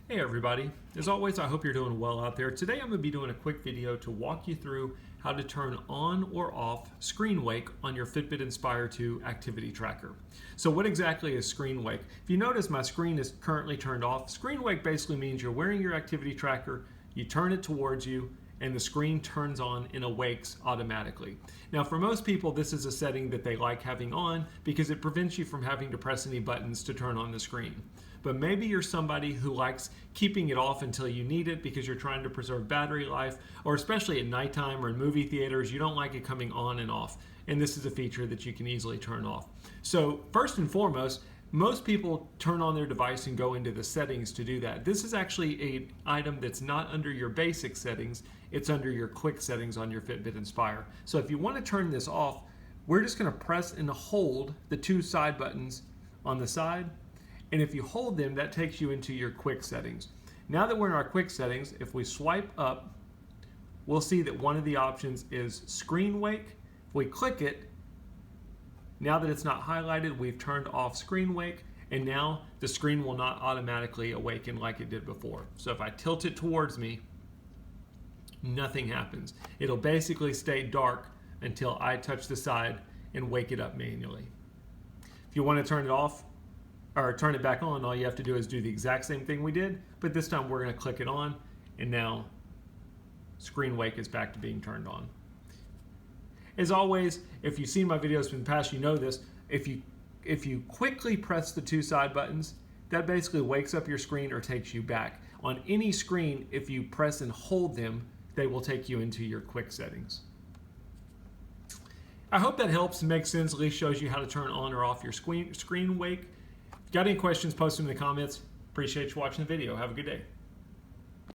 Hey everybody, as always I hope you're doing well out there. Today I'm going to be doing a quick video to walk you through how to turn on or off screen wake on your Fitbit Inspire 2 activity tracker. So what exactly is screen wake? If you notice my screen is currently turned off. Screen wake basically means you're wearing your activity tracker, you turn it towards you, and the screen turns on and awakes automatically. Now for most people this is a setting that they like having on because it prevents you from having to press any buttons to turn on the screen. But maybe you're somebody who likes keeping it off until you need it because you're trying to preserve battery life, or especially at nighttime or in movie theaters, you don't like it coming on and off. And this is a feature that you can easily turn off. So first and foremost, most people turn on their device and go into the settings to do that. This is actually an item that's not under your basic settings, it's under your quick settings on your Fitbit Inspire. So if you want to turn this off, we're just going to press and hold the two side buttons on the side. And if you hold them, that takes you into your quick settings. Now that we're in our quick settings, if we swipe up, we'll see that one of the options is screen wake. If we click it, now that it's not highlighted, we've turned off screen wake, and now the screen will not automatically awaken like it did before. So if I tilt it towards me, nothing happens. It'll basically stay dark until I touch the side and wake it up manually. If you want to turn it off, or turn it back on, all you have to do is do the exact same thing we did, but this time we're going to click it on, and now screen wake is back to being turned on. As always, if you've seen my videos in the past, you know this. If you quickly press the two side buttons, that basically wakes up your screen or takes you back. On any screen, if you press and hold them, they will take you into your quick settings. I hope that helps and makes sense, at least shows you how to turn on or off your screen wake. Got any questions, post them in the comments. Appreciate you watching the video. Have a good day.